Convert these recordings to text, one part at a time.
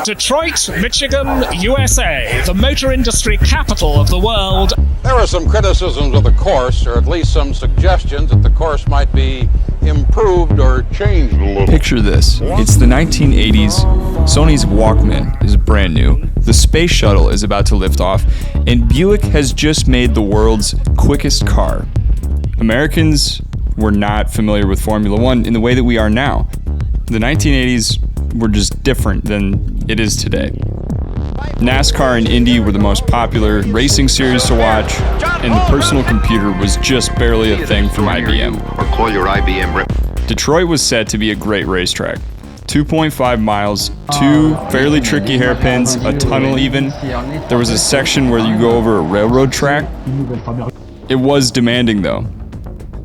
Detroit, Michigan, USA, the motor industry capital of the world. There are some criticisms of the course, or at least some suggestions that the course might be improved or changed a little. Picture this. It's the 1980s. Sony's Walkman is brand new. The space shuttle is about to lift off, and Buick has just made the world's quickest car. Americans were not familiar with Formula One in the way that we are now. The 1980s were just different than it is today. NASCAR and Indy were the most popular racing series to watch, and the personal computer was just barely a thing from IBM. Or call your IBM rep. Detroit was set to be a great racetrack. 2.5 miles, two fairly tricky hairpins, a tunnel even. There was a section where you go over a railroad track. It was demanding though,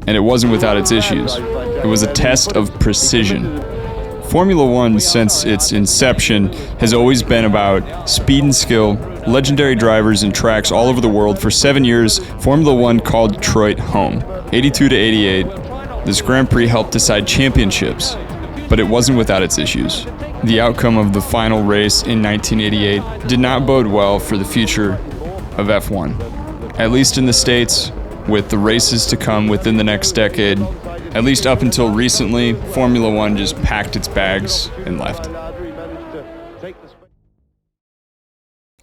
and it wasn't without its issues. It was a test of precision. Formula One, since its inception, has always been about speed and skill, legendary drivers and tracks all over the world. For 7 years, Formula One called Detroit home. 82 to 88, this Grand Prix helped decide championships, but it wasn't without its issues. The outcome of the final race in 1988 did not bode well for the future of F1. At least in the States, with the races to come within the next decade, at least up until recently, Formula One just packed its bags and left.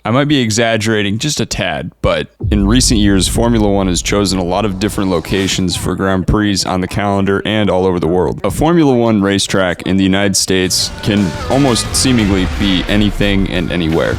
I might be exaggerating just a tad, but in recent years, Formula One has chosen a lot of different locations for Grand Prix on the calendar and all over the world. A Formula One racetrack in the United States can almost seemingly be anything and anywhere.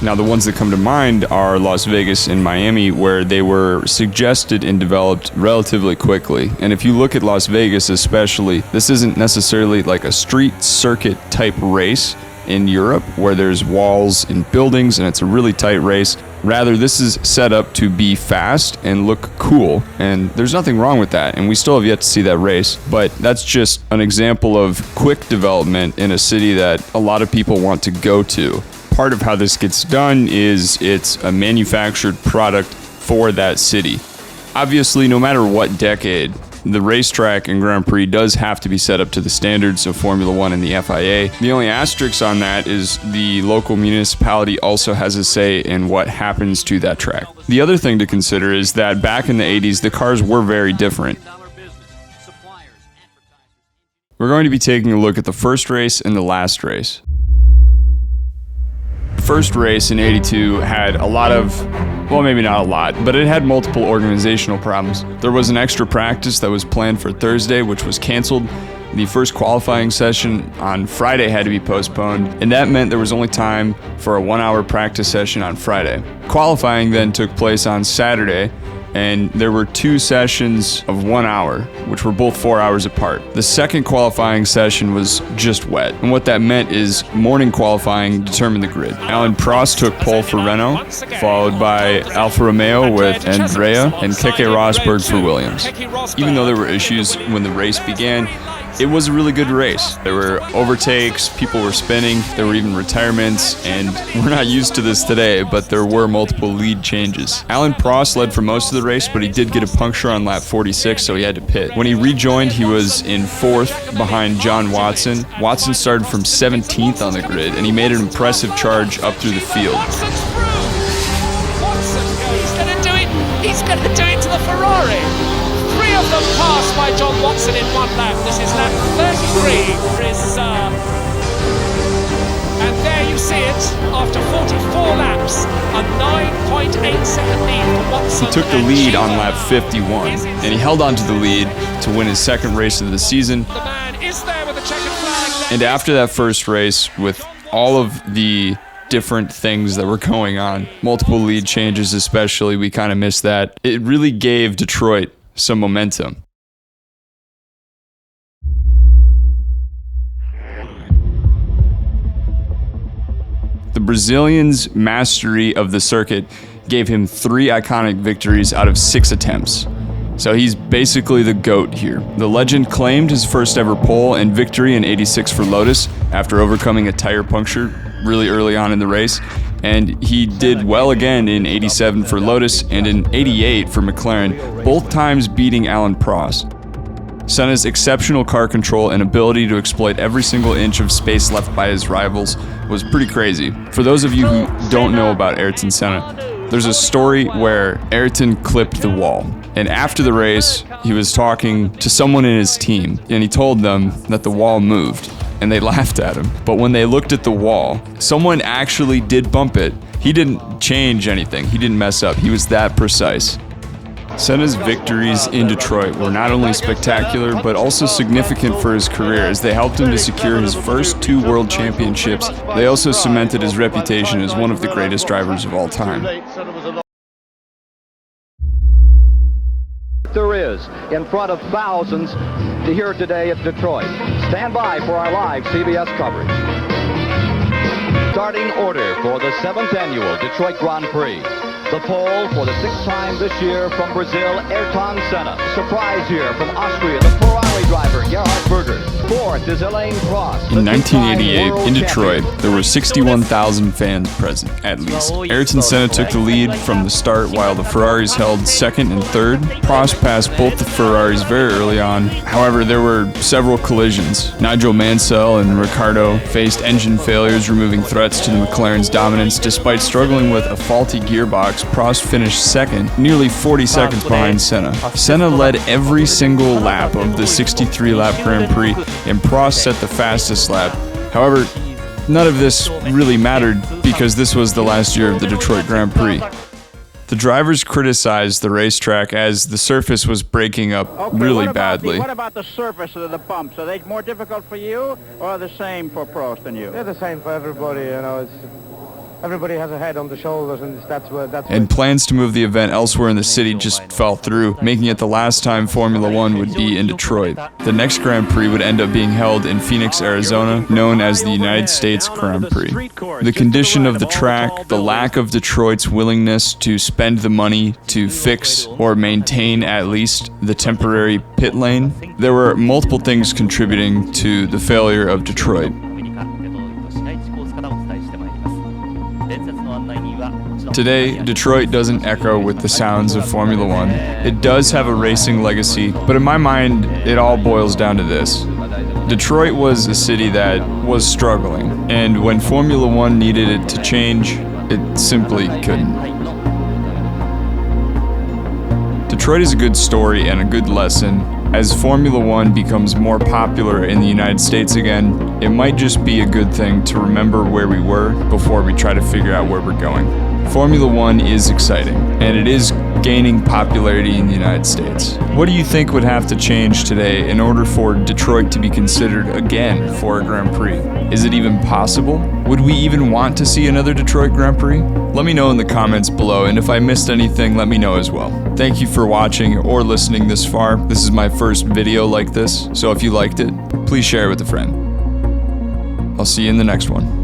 Now, the ones that come to mind are Las Vegas and Miami, where they were suggested and developed relatively quickly. And if you look at Las Vegas especially, this isn't necessarily like a street circuit type race in Europe, where there's walls and buildings and it's a really tight race. Rather, this is set up to be fast and look cool, and there's nothing wrong with that, and we still have yet to see that race. But that's just an example of quick development in a city that a lot of people want to go to. Part of how this gets done is it's a manufactured product for that city. Obviously, no matter what decade, the racetrack and Grand Prix does have to be set up to the standards of Formula One and the FIA. The only asterisk on that is the local municipality also has a say in what happens to that track. The other thing to consider is that back in the 80s, the cars were very different. We're going to be taking a look at the first race and the last race. First race in 82 had a lot of, well, maybe not a lot, but it had multiple organizational problems. There was an extra practice that was planned for Thursday, which was canceled. The first qualifying session on Friday had to be postponed, and that meant there was only time for a 1-hour practice session on Friday. Qualifying then took place on Saturday, and there were 2 sessions of 1 hour, which were both 4 hours apart. The second qualifying session was just wet, and what that meant is morning qualifying determined the grid. Alain Prost took pole for Renault, followed by Alfa Romeo with Andrea, and Keke Rosberg for Williams. Even though there were issues when the race began, it was a really good race. There were overtakes, people were spinning, there were even retirements, and we're not used to this today, but there were multiple lead changes. Alain Prost led for most of the race, but he did get a puncture on lap 46, so he had to pit. When he rejoined, he was in 4th behind John Watson. Watson started from 17th on the grid, and he made an impressive charge up through the field. He's going to do it to the Ferrari. 3 of them passed by John Watson in 1 lap. This is lap 33. And there you see it. After 44 laps, a 9.8 second lead for Watson. He took the lead on lap 51, and he held on to the lead to win his second race of the season. The man is there with the checkered flag. And after that first race, with all of the different things that were going on, multiple lead changes especially, we kind of missed that. It really gave Detroit some momentum. The Brazilian's mastery of the circuit gave him 3 iconic victories out of 6 attempts. So he's basically the GOAT here. The legend claimed his first ever pole and victory in 86 for Lotus after overcoming a tire puncture really early on in the race. And he did well again in 87 for Lotus and in 88 for McLaren, both times beating Alain Prost. Senna's exceptional car control and ability to exploit every single inch of space left by his rivals was pretty crazy. For those of you who don't know about Ayrton Senna, there's a story where Ayrton clipped the wall. And after the race, he was talking to someone in his team, and he told them that the wall moved, and they laughed at him. But when they looked at the wall, someone actually did bump it. He didn't change anything. He didn't mess up. He was that precise. Senna's victories in Detroit were not only spectacular, but also significant for his career as they helped him to secure his first 2 world championships. They also cemented his reputation as one of the greatest drivers of all time. There is in front of thousands here today at Detroit. Stand by for our live CBS coverage. Starting order for the 7th annual Detroit Grand Prix. The pole for the 6th time this year from Brazil, Ayrton Senna. Surprise here from Austria, the Ferrari driver, Gerhard Berger. 4th is Elaine Prost. In 1988, in Detroit, there were 61,000 fans present, at least. Ayrton Senna took the lead from the start while the Ferraris held 2nd and 3rd. Prost passed both the Ferraris very early on. However, there were several collisions. Nigel Mansell and Ricciardo faced engine failures, removing threats to the McLaren's dominance. Despite struggling with a faulty gearbox, Prost finished 2nd, nearly 40 seconds behind Senna. Senna led every single lap of the 63-lap Grand Prix, and Prost set the fastest lap. However, none of this really mattered because this was the last year of the Detroit Grand Prix. The drivers criticized the racetrack as the surface was breaking up really badly. What about the surface of the bumps? Are they more difficult for you or the same for Prost and you? They're the same for everybody, you know. Everybody has a head on the shoulders, and And plans to move the event elsewhere in the city just fell through, making it the last time Formula One would be in Detroit. The next Grand Prix would end up being held in Phoenix, Arizona, known as the United States Grand Prix. The condition of the track, the lack of Detroit's willingness to spend the money to fix or maintain at least the temporary pit lane, there were multiple things contributing to the failure of Detroit. Today, Detroit doesn't echo with the sounds of Formula One. It does have a racing legacy, but in my mind, it all boils down to this. Detroit was a city that was struggling, and when Formula One needed it to change, it simply couldn't. Detroit is a good story and a good lesson. As Formula One becomes more popular in the United States again, it might just be a good thing to remember where we were before we try to figure out where we're going. Formula One is exciting, and it is gaining popularity in the United States. What do you think would have to change today in order for Detroit to be considered again for a Grand Prix? Is it even possible? Would we even want to see another Detroit Grand Prix? Let me know in the comments below, and if I missed anything, let me know as well. Thank you for watching or listening this far. This is my first video like this, so if you liked it, please share it with a friend. I'll see you in the next one.